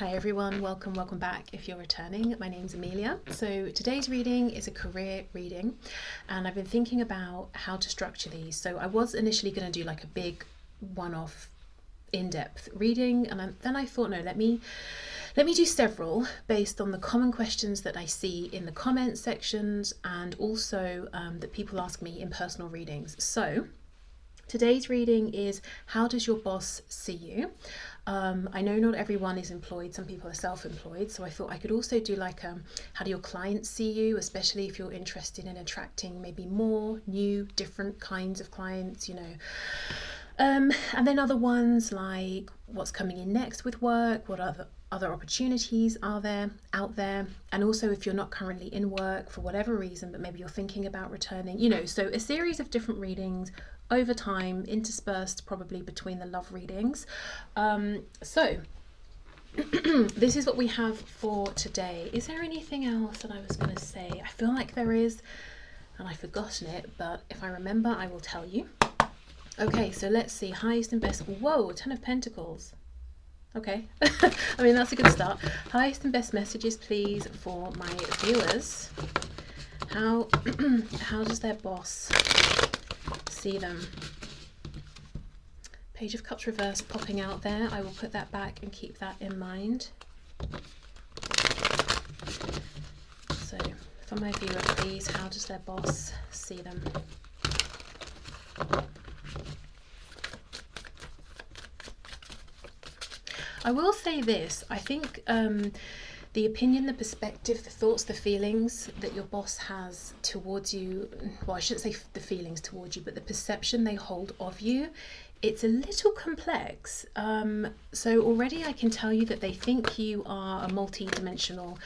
Hi everyone, welcome back if you're returning. My name's Amelia. So today's reading is a career reading and I've been thinking about how to structure these. So I was initially going to do like a big one-off in-depth reading, and then I thought, no, let me do several based on the common questions that I see in the comment sections and also that people ask me in personal readings. So today's reading is, how does your boss see you? I know not everyone is employed, some people are self-employed, so I thought I could also do like how do your clients see you, especially if you're interested in attracting maybe more new, different kinds of clients, you know. And then other ones like what's coming in next with work, what other opportunities are there out there, and also if you're not currently in work for whatever reason but maybe you're thinking about returning, you know. So a series of different readings over time, interspersed probably between the love readings. So this is what we have for today. Is there anything else that I was going to say? I feel like there is and I've forgotten it, but if I remember I will tell you. Okay, so let's see, highest and best. Whoa, 10 of Pentacles. Okay, I mean, that's a good start. Highest and best messages, please, for my viewers. How does their boss see them? Page of Cups reversed popping out there. I will put that back and keep that in mind. So, for my viewer, please, how does their boss see them? I will say this, I think the opinion, the perspective, the thoughts, the feelings that your boss has towards you, well, I shouldn't say the feelings towards you, but the perception they hold of you, it's a little complex. So already I can tell you that they think you are a multi-dimensional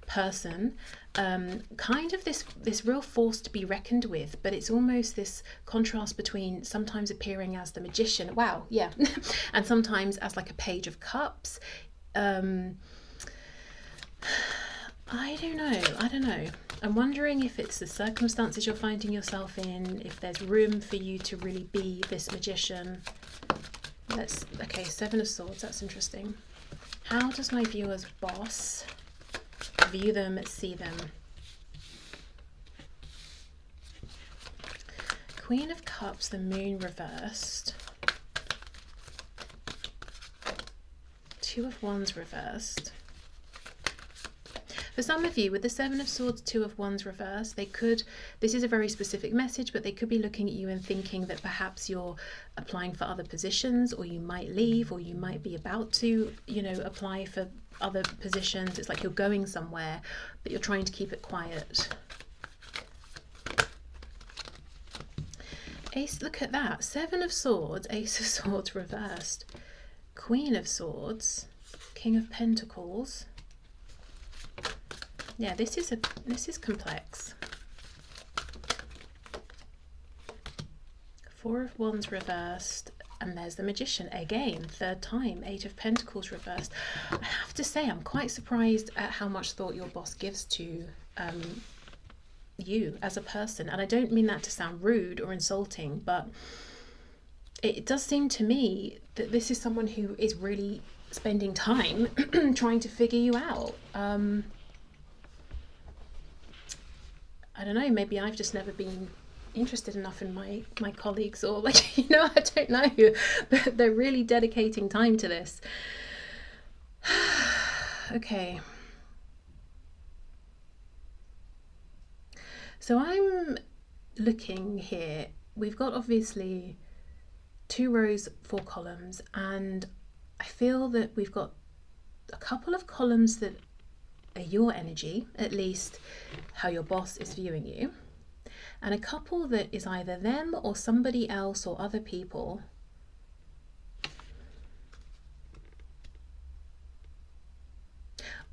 person, kind of this real force to be reckoned with, but it's almost this contrast between sometimes appearing as the magician, wow, yeah, and sometimes as like a page of cups. I don't know. I'm wondering if it's the circumstances you're finding yourself in, if there's room for you to really be this magician. Okay, 7 of Swords, that's interesting. How does my viewer's boss view them, see them? Queen of Cups, the Moon reversed. 2 of Wands reversed. For some of you, with the 7 of Swords, 2 of Wands reversed, this is a very specific message, but they could be looking at you and thinking that perhaps you're applying for other positions, or you might leave, or you might be about to, you know, apply for other positions. It's like you're going somewhere, but you're trying to keep it quiet. Ace, look at that. 7 of Swords, Ace of Swords reversed. Queen of Swords, King of Pentacles. Yeah, this is complex. 4 of Wands reversed, and there's the Magician again, 3rd time. 8 of Pentacles reversed. I have to say, I'm quite surprised at how much thought your boss gives to you as a person, and I don't mean that to sound rude or insulting, but it does seem to me that this is someone who is really spending time trying to figure you out. I don't know, maybe I've just never been interested enough in my colleagues, or like, you know, I don't know, but they're really dedicating time to this. Okay. So I'm looking here, we've got obviously 2 rows, 4 columns, and I feel that we've got a couple of columns that are your energy, at least how your boss is viewing you, and a couple that is either them or somebody else or other people.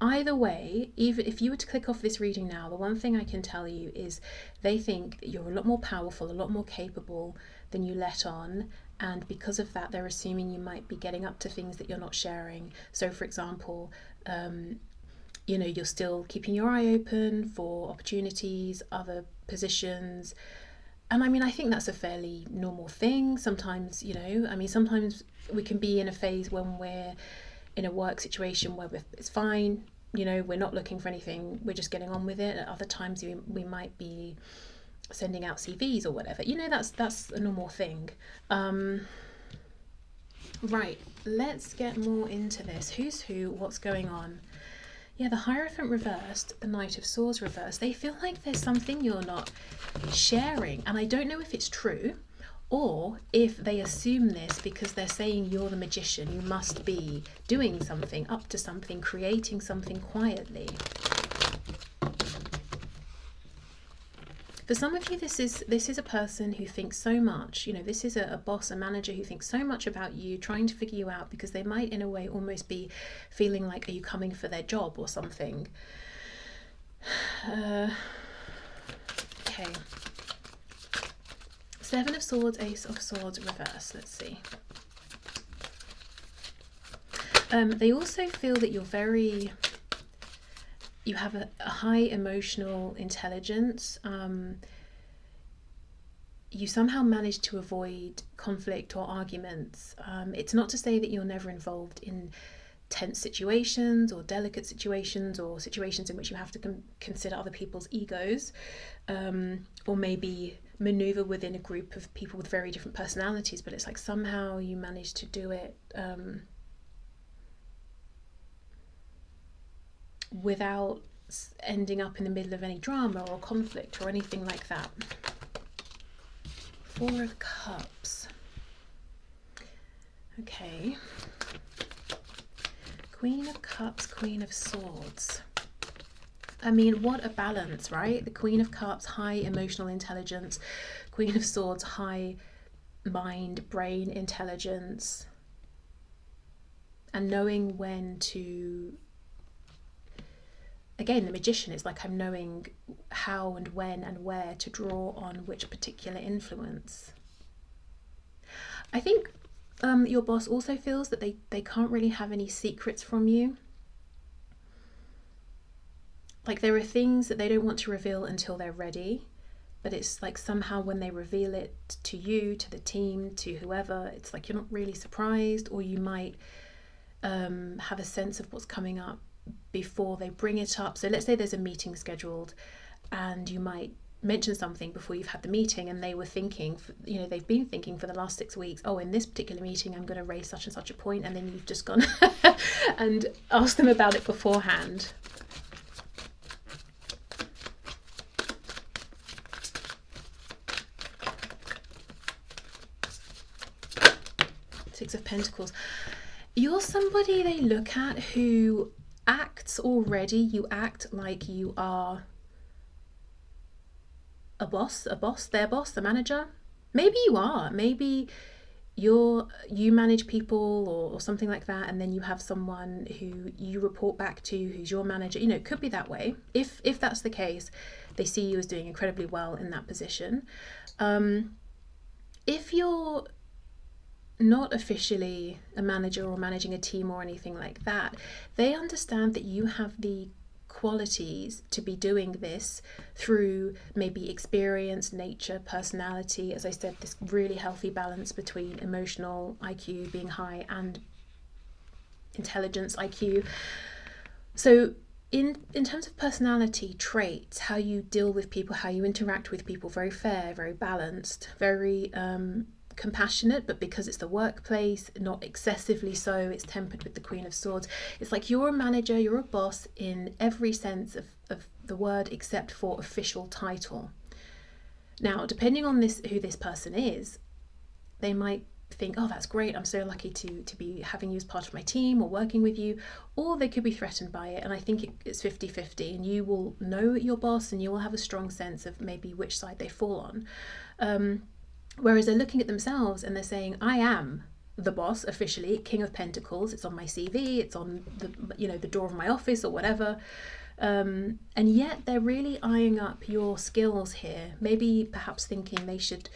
Either way, even if you were to click off this reading now, the one thing I can tell you is they think that you're a lot more powerful, a lot more capable than you let on, and because of that they're assuming you might be getting up to things that you're not sharing. So for example, you know, you're still keeping your eye open for opportunities, other positions, and I mean, I think that's a fairly normal thing. Sometimes, you know, I mean, sometimes we can be in a phase when we're in a work situation where it's fine, you know, we're not looking for anything, we're just getting on with it. At other times we might be sending out CVs or whatever, you know, that's a normal thing. Right, let's get more into this. Who's who, what's going on? Yeah, the Hierophant reversed, the Knight of Swords reversed. They feel like there's something you're not sharing, and I don't know if it's true or if they assume this because they're saying you're the magician, you must be doing something, up to something, creating something quietly. For some of you, this is a person who thinks so much, you know, this is a boss, a manager who thinks so much about you, trying to figure you out, because they might in a way almost be feeling like, are you coming for their job or something? Okay. Seven of Swords, Ace of Swords, reverse. Let's see. They also feel that you have a high emotional intelligence. You somehow manage to avoid conflict or arguments. It's not to say that you're never involved in tense situations or delicate situations or situations in which you have to consider other people's egos, or maybe maneuver within a group of people with very different personalities, but it's like somehow you manage to do it without ending up in the middle of any drama or conflict or anything like that. Four of Cups. Okay. Queen of Cups, Queen of Swords. I mean, what a balance, right? The Queen of Cups, high emotional intelligence. Queen of Swords, high mind, brain intelligence. And knowing when to... Again, the Magician is like, I'm knowing how and when and where to draw on which particular influence. I think your boss also feels that they can't really have any secrets from you. Like there are things that they don't want to reveal until they're ready, but it's like somehow when they reveal it to you, to the team, to whoever, it's like you're not really surprised, or you might have a sense of what's coming up before they bring it up. So let's say there's a meeting scheduled and you might mention something before you've had the meeting, and they were thinking, you know, they've been thinking for the last 6 weeks, oh, in this particular meeting I'm going to raise such and such a point, and then you've just gone and asked them about it beforehand. Six of Pentacles. You're somebody they look at who acts already, you act like you are a boss, their boss, the manager. Maybe you are, maybe you manage people or something like that, and then you have someone who you report back to who's your manager. You know, it could be that way. If that's the case, they see you as doing incredibly well in that position. If you're not officially a manager or managing a team or anything like that, they understand that you have the qualities to be doing this through maybe experience, nature, personality. As I said, this really healthy balance between emotional IQ being high and intelligence IQ. So in terms of personality traits, how you deal with people, how you interact with people, very fair, very balanced, very compassionate, but because it's the workplace, not excessively so. It's tempered with the Queen of Swords. It's like you're a manager, you're a boss in every sense of the word except for official title. Now, depending on who this person is, they might think, oh, that's great, I'm so lucky to be having you as part of my team or working with you, or they could be threatened by it. And I think it's 50-50, and you will know your boss and you will have a strong sense of maybe which side they fall on. Whereas they're looking at themselves and they're saying, I am the boss officially, King of Pentacles, it's on my CV, it's on the door of my office or whatever. And yet they're really eyeing up your skills here, maybe perhaps thinking they should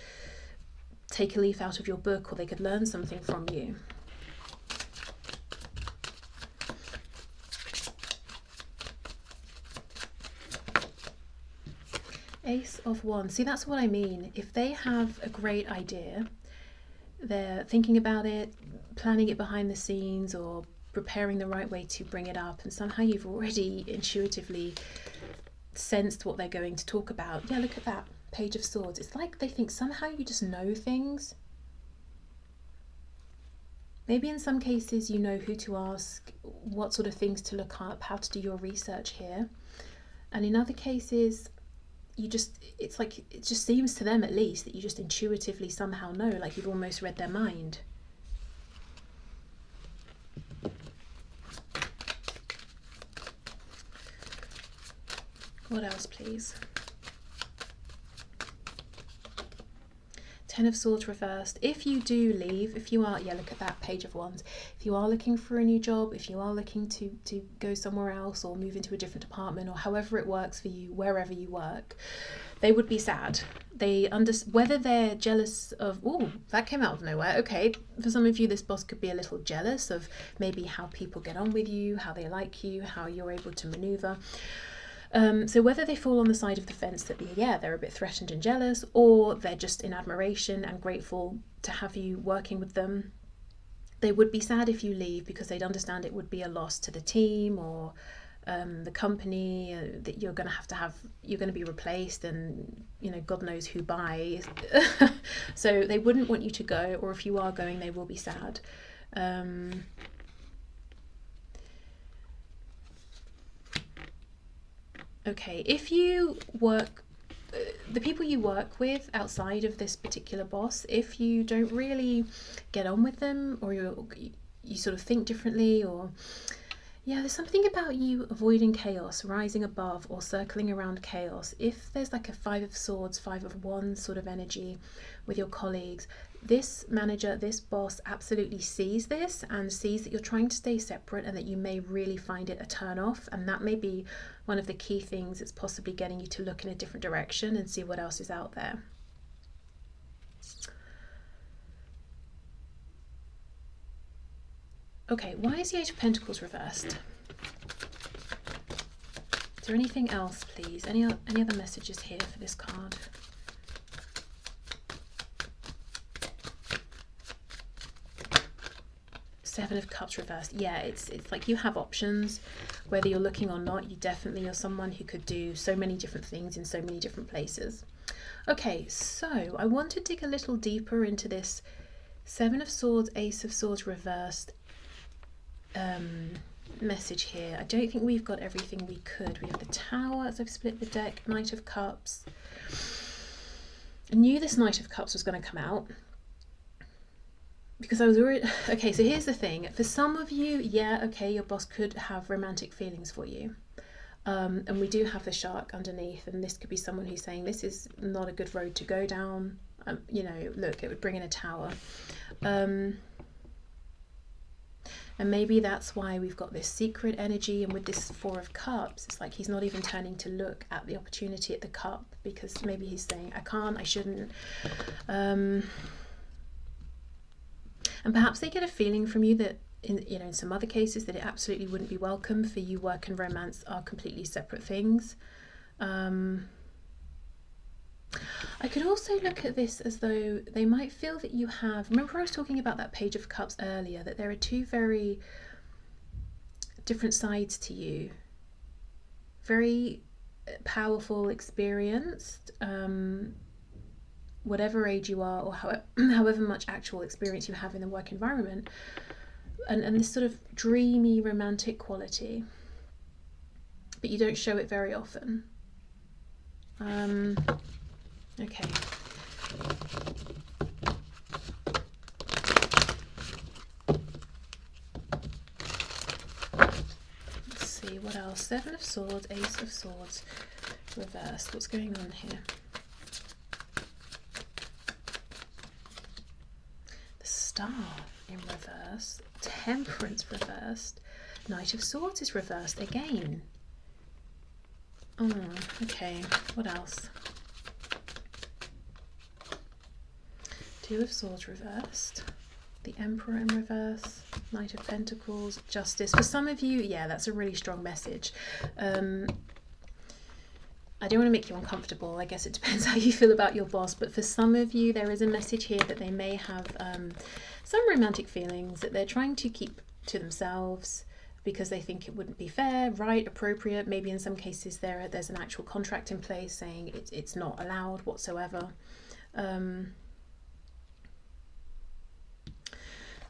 take a leaf out of your book, or they could learn something from you. Ace of Wands. See, that's what I mean. If they have a great idea, they're thinking about it, planning it behind the scenes, or preparing the right way to bring it up, and somehow you've already intuitively sensed what they're going to talk about. Yeah, look at that Page of Swords. It's like they think somehow you just know things. Maybe in some cases you know who to ask, what sort of things to look up, how to do your research here. And in other cases, it's like it just seems to them, at least, that you just intuitively somehow know, like you've almost read their mind. What else, please? Ten of Swords reversed. If you do leave, if you are, yeah, look at that Page of Wands. If you are looking for a new job, if you are looking to go somewhere else or move into a different department, or however it works for you, wherever you work, they would be sad. Whether they're jealous of, oh, that came out of nowhere. Okay, for some of you, this boss could be a little jealous of maybe how people get on with you, how they like you, how you're able to maneuver. So whether they fall on the side of the fence that, yeah, they're a bit threatened and jealous, or they're just in admiration and grateful to have you working with them, they would be sad if you leave, because they'd understand it would be a loss to the team or the company, that you're going to be replaced, and God knows who by. So they wouldn't want you to go, or if you are going, they will be sad. Okay, if you work, the people you work with outside of this particular boss, if you don't really get on with them, or you sort of think differently, or yeah, there's something about you avoiding chaos, rising above, or circling around chaos. If there's like a Five of Swords, Five of Wands sort of energy with your colleagues, this manager, this boss absolutely sees this and sees that you're trying to stay separate, and that you may really find it a turn off, and that may be one of the key things that's possibly getting you to look in a different direction and see what else is out there. Okay, why is the Eight of Pentacles reversed? Is there anything else, please? Any other messages here for this card? Seven of Cups reversed. Yeah, it's like you have options, whether you're looking or not. You definitely are someone who could do so many different things in so many different places. Okay, so I want to dig a little deeper into this Seven of Swords, Ace of Swords reversed message here. I don't think we've got everything we could. We have the Tower, as I've split the deck, Knight of Cups. I knew this Knight of Cups was going to come out, because I was already... Okay, so here's the thing. For some of you, yeah, okay, your boss could have romantic feelings for you. And we do have the Shark underneath, and this could be someone who's saying this is not a good road to go down. Look, it would bring in a Tower. And maybe that's why we've got this secret energy, and with this Four of Cups, it's like he's not even turning to look at the opportunity at the cup, because maybe he's saying, I can't, I shouldn't. And perhaps they get a feeling from you that, in some other cases, that it absolutely wouldn't be welcome for you. Work and romance are completely separate things. I could also look at this as though they might feel that you have... Remember I was talking about that Page of Cups earlier, that there are two very different sides to you. Very powerful, experienced, whatever age you are, or however much actual experience you have in the work environment, and this sort of dreamy romantic quality, but you don't show it very often. Okay. Let's see, what else? Seven of Swords, Ace of Swords reversed. What's going on here? The Star in reverse, Temperance reversed, Knight of Swords is reversed again. Oh, okay, what else? Two of Swords reversed, the Emperor in reverse, Knight of Pentacles, Justice. For some of you, yeah, that's a really strong message. I don't want to make you uncomfortable. I guess it depends how you feel about your boss, but for some of you, there is a message here that they may have some romantic feelings that they're trying to keep to themselves because they think it wouldn't be fair, right, appropriate. Maybe in some cases there's an actual contract in place saying it's not allowed whatsoever.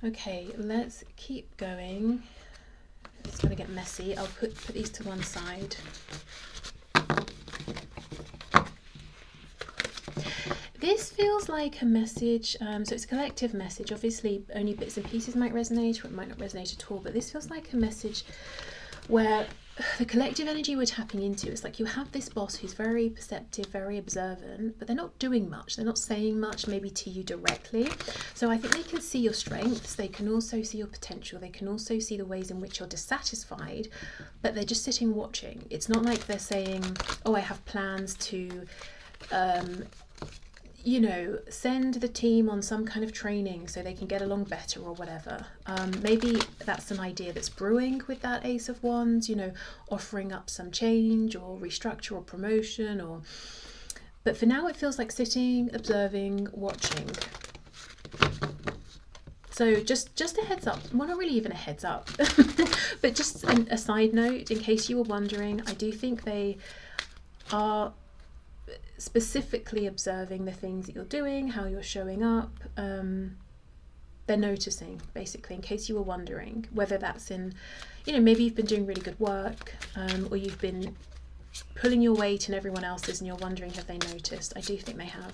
Okay, let's keep going. It's going to get messy. I'll put these to one side. This feels like a message, so it's a collective message. Obviously, only bits and pieces might resonate, or it might not resonate at all, but this feels like a message where the collective energy we're tapping into, it's like you have this boss who's very perceptive, very observant, but they're not doing much. They're not saying much maybe to you directly. So I think they can see your strengths. They can also see your potential. They can also see the ways in which you're dissatisfied, but they're just sitting watching. It's not like they're saying, oh, I have plans to you know, send the team on some kind of training so they can get along better or whatever. Maybe that's an idea that's brewing with that Ace of Wands, you know, offering up some change or restructure or promotion, or, but for now it feels like sitting, observing, watching. So just a heads up, well, not really even a heads up, but just a side note in case you were wondering, I do think they are specifically observing the things that you're doing, how you're showing up. They're noticing, basically, in case you were wondering, whether that's in, you know, maybe you've been doing really good work, or you've been pulling your weight and everyone else's and you're wondering, have they noticed? I do think they have.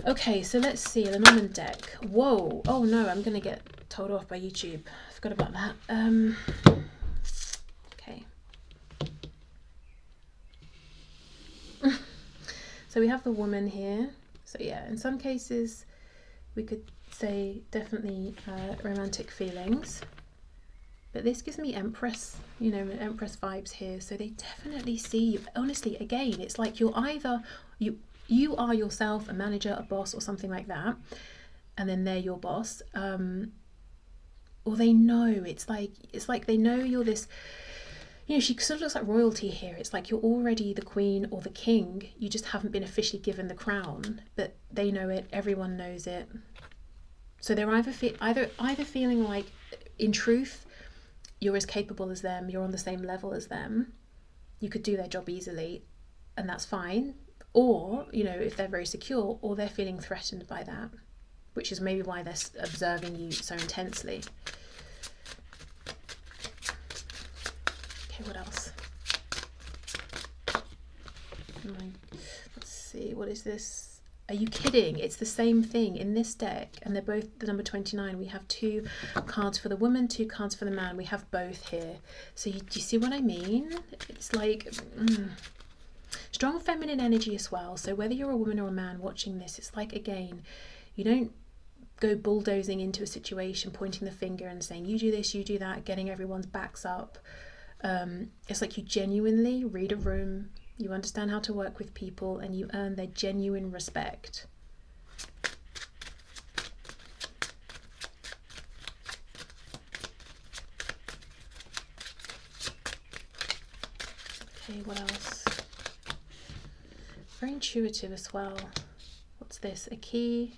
Okay, so let's see, Lenormand deck. Whoa, oh no, I'm gonna get told off by YouTube. I forgot about that. Okay. So we have the woman here. So yeah, in some cases we could say definitely romantic feelings, but this gives me Empress, you know, Empress vibes here. So they definitely see you. Honestly, again, it's like you're either you are yourself a manager, a boss, or something like that, and then they're your boss, or they know. It's like they know you're this. You know, she sort of looks like royalty here. It's like you're already the queen or the king. You just haven't been officially given the crown, but they know it. Everyone knows it. So they're either feeling like, in truth, you're as capable as them. You're on the same level as them. You could do their job easily, and that's fine. Or, you know, if they're very secure, or they're feeling threatened by that, which is maybe why they're observing you so intensely. What else? Let's see, what is this? Are you kidding? It's the same thing in this deck, and they're both the number 29. We have 2 cards for the woman, 2 cards for the man. We have both here. So do you see what I mean? It's like strong feminine energy as well. So whether you're a woman or a man watching this, it's like, again, you don't go bulldozing into a situation, pointing the finger and saying, you do this, you do that, getting everyone's backs up. It's like you genuinely read a room, you understand how to work with people, and you earn their genuine respect. Okay, what else? Very intuitive as well. What's this? A key.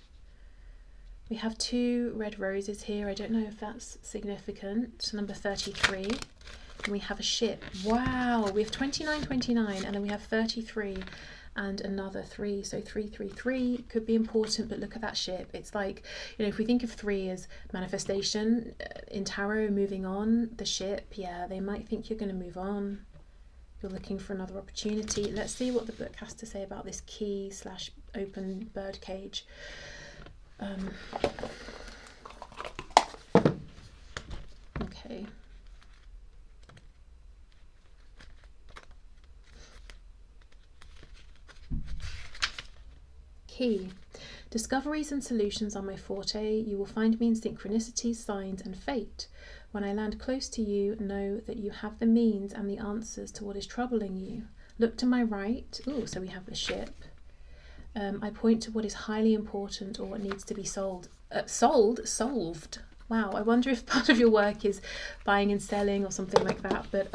We have 2 red roses here. I don't know if that's significant. Number 33. And we have a ship. Wow, we have 29, 29, and then we have 33 and another 3. So 333 could be important, but look at that ship. It's like, you know, if we think of 3 as manifestation in tarot, moving on, the ship, yeah, they might think you're going to move on. You're looking for another opportunity. Let's see what the book has to say about this key / open bird cage. Okay. Key. Discoveries and solutions are my forte. You will find me in synchronicities, signs, and fate. When I land close to you, know that you have the means and the answers to what is troubling you. Look to my right. Oh, so we have the ship. I point to what is highly important or what needs to be solved. Wow, I wonder if part of your work is buying and selling or something like that. But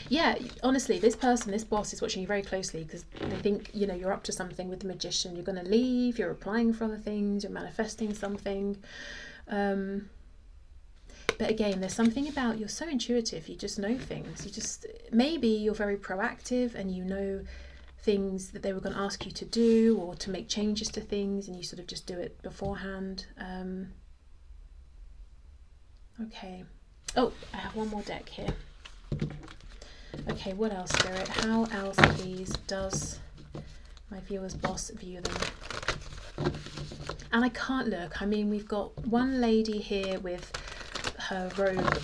yeah, honestly, this person, this boss is watching you very closely because they think, you know, you're up to something with the Magician. You're going to leave, you're applying for other things, you're manifesting something. But again, there's something about, you're so intuitive, you just know things. You just, maybe you're very proactive and you know things that they were going to ask you to do or to make changes to things, and you sort of just do it beforehand. Okay. Oh, I have one more deck here. Okay, what else, Spirit? How else, please, does my viewer's boss view them? And I can't look. I mean, we've got one lady here with her robe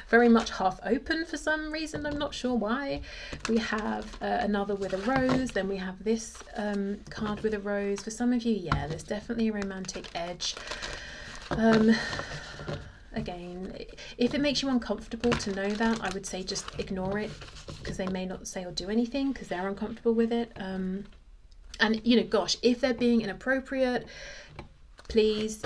very much half open for some reason. I'm not sure why. We have another with a rose. Then we have this card with a rose. For some of you, yeah, there's definitely a romantic edge. Again, if it makes you uncomfortable to know that, I would say just ignore it, because they may not say or do anything because they're uncomfortable with it. And, you know, gosh, if they're being inappropriate, please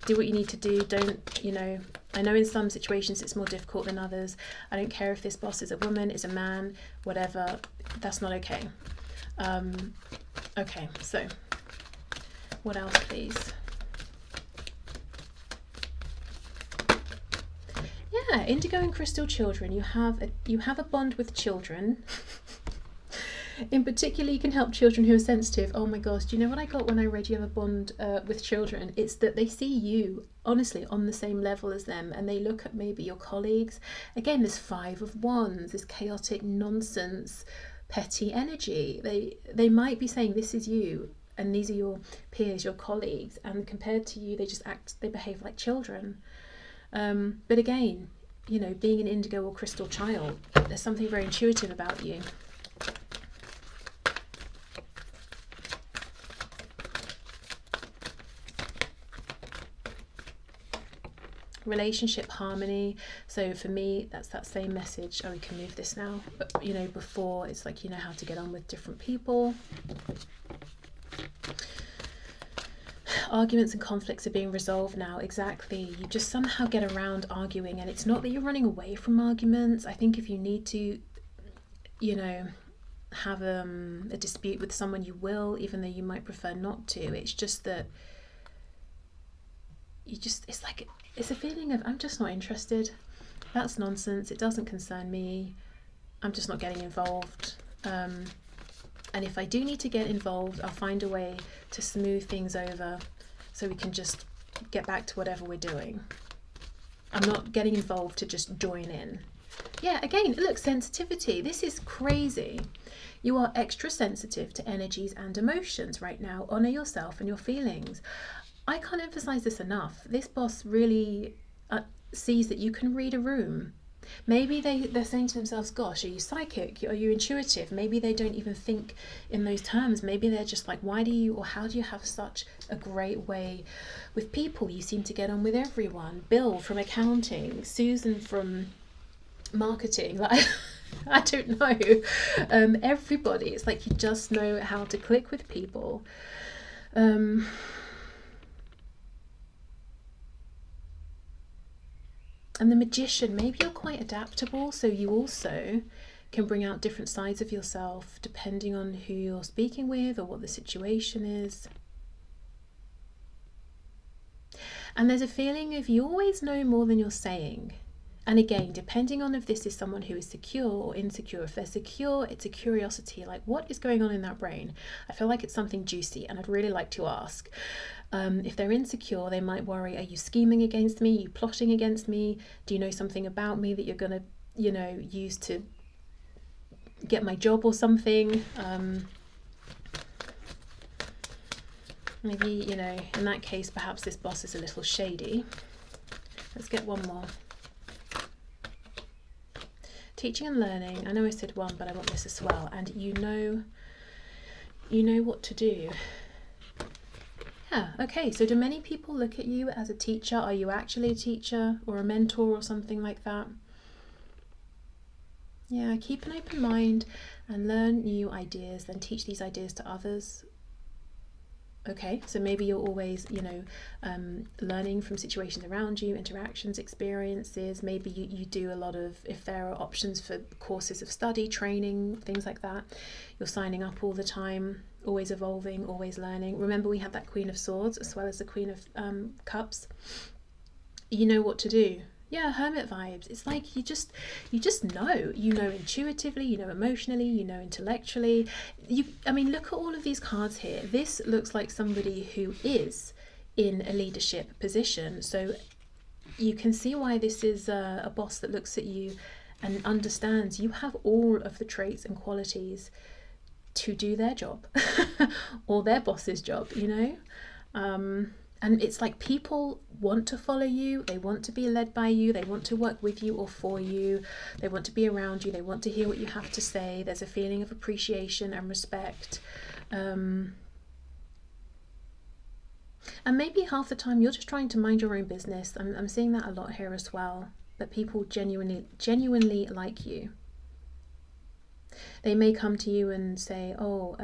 do what you need to do. Don't, you know, I know in some situations it's more difficult than others. I don't care if this boss is a woman, is a man, whatever. That's not okay. Okay, so what else, please? Yeah, indigo and crystal children. You have a bond with children. In particular, you can help children who are sensitive. Oh my gosh, do you know what I got when I read you have a bond with children? It's that they see you, honestly, on the same level as them, and they look at maybe your colleagues. Again, this 5 of Wands, this chaotic nonsense, petty energy. They might be saying this is you, and these are your peers, your colleagues, and compared to you, they behave like children. But again, you know, being an indigo or crystal child, there's something very intuitive about you. Relationship harmony. So for me, that's that same message. Oh, we can move this now. But, you know, before, it's like you know how to get on with different people. Arguments and conflicts are being resolved now. Exactly. You just somehow get around arguing, and it's not that you're running away from arguments. I think if you need to, you know, have a dispute with someone, you will, even though you might prefer not to. It's just that it's a feeling of, I'm just not interested. That's nonsense. It doesn't concern me. I'm just not getting involved. And if I do need to get involved, I'll find a way to smooth things over so we can just get back to whatever we're doing. I'm not getting involved to just join in. Yeah, again, look, sensitivity. This is crazy. You are extra sensitive to energies and emotions right now. Honor yourself and your feelings. I can't emphasize this enough. This boss really sees that you can read a room. Maybe they're saying to themselves, gosh, are you psychic? Are you intuitive? Maybe they don't even think in those terms. Maybe they're just like, why do you, or how do you have such a great way with people? You seem to get on with everyone. Bill from accounting, Susan from marketing, like I don't know. Everybody, it's like you just know how to click with people. And the Magician, maybe you're quite adaptable, so you also can bring out different sides of yourself depending on who you're speaking with or what the situation is. And there's a feeling of you always know more than you're saying. And again, depending on if this is someone who is secure or insecure. If they're secure, it's a curiosity, like what is going on in that brain? I feel like it's something juicy and I'd really like to ask. If they're insecure, they might worry, are you scheming against me? Are you plotting against me? Do you know something about me that you're going to, you know, use to get my job or something? Maybe, you know, in that case, perhaps this boss is a little shady. Let's get one more. Teaching and learning. I know I said one, but I want this as well. And you know what to do. Yeah, okay, so do many people look at you as a teacher? Are you actually a teacher or a mentor or something like that? Yeah, keep an open mind and learn new ideas, then teach these ideas to others. Okay, so maybe you're always, you know, learning from situations around you, interactions, experiences. Maybe you do a lot of, if there are options for courses of study, training, things like that, you're signing up all the time, always evolving, always learning. Remember, we have that Queen of Swords as well as the Queen of Cups. you know what to do. Yeah, hermit vibes. It's like you just know. You know intuitively, you know emotionally, you know intellectually. I mean, look at all of these cards here. This looks like somebody who is in a leadership position. So you can see why this is a boss that looks at you and understands you have all of the traits and qualities to do their job or their boss's job, you know. And it's like people want to follow you, they want to be led by you, they want to work with you or for you, they want to be around you, they want to hear what you have to say. There's a feeling of appreciation and respect. And maybe half the time you're just trying to mind your own business. I'm seeing that a lot here as well, that people genuinely like you. They may come to you and say, oh,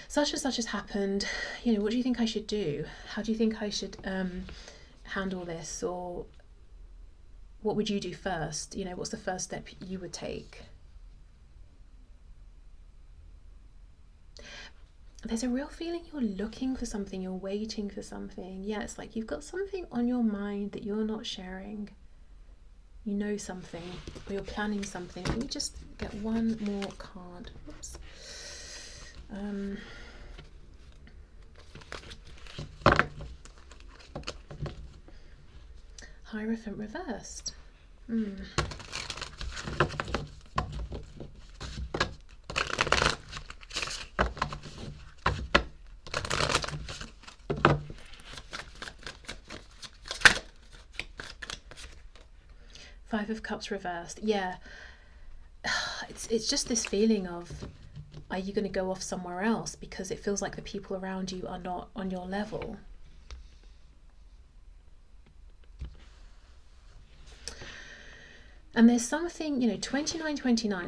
such and such has happened, you know, what do you think I should do? How do you think I should handle this? Or what would you do first? You know, what's the first step you would take? There's a real feeling you're looking for something, you're waiting for something. Yeah, it's like you've got something on your mind that you're not sharing. You know something, or you're planning something. Let me just get one more card. Oops. Hierophant reversed. 5 of Cups reversed. Yeah, it's just this feeling of, are you going to go off somewhere else because it feels like the people around you are not on your level? And there's something, you know, 29,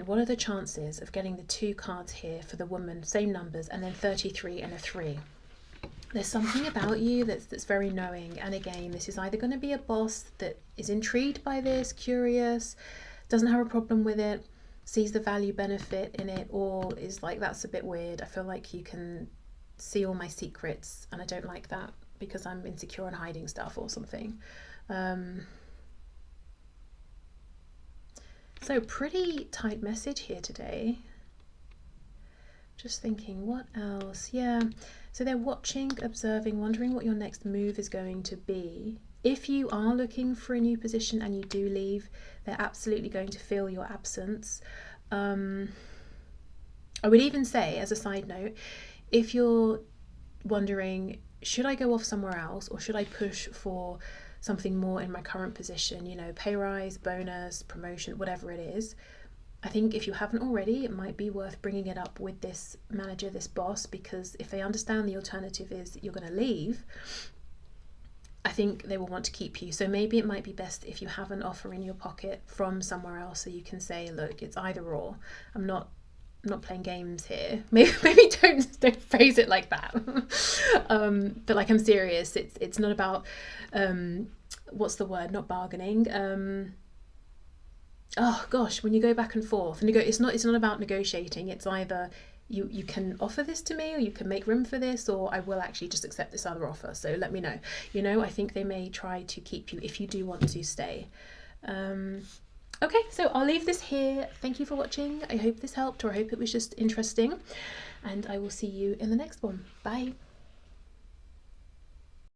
what are the chances of getting the 2 cards here for the woman, same numbers, and then 33 and a 3? There's something about you that's very knowing. And again, this is either going to be a boss that is intrigued by this, curious, doesn't have a problem with it, sees the value benefit in it, or is like, that's a bit weird. I feel like you can see all my secrets and I don't like that because I'm insecure and hiding stuff or something. So pretty tight message here today. Just thinking, what else? Yeah, so they're watching, observing, wondering what your next move is going to be. If you are looking for a new position and you do leave, they're absolutely going to feel your absence. I would even say, as a side note, if you're wondering, should I go off somewhere else or should I push for something more in my current position, you know, pay rise, bonus, promotion, whatever it is, I think if you haven't already, it might be worth bringing it up with this manager, this boss, because if they understand the alternative is you're going to leave, I think they will want to keep you. So maybe it might be best if you have an offer in your pocket from somewhere else, so you can say, look, it's either or. I'm not playing games here. Maybe don't phrase it like that. But like, I'm serious. It's not about what's the word? Not bargaining. Oh gosh, when you go back and forth, it's not about negotiating. It's either you can offer this to me, or you can make room for this, or I will actually just accept this other offer. So let me know. You know, I think they may try to keep you if you do want to stay. Okay, so I'll leave this here. Thank you for watching. I hope this helped, or I hope it was just interesting, and I will see you in the next one. Bye.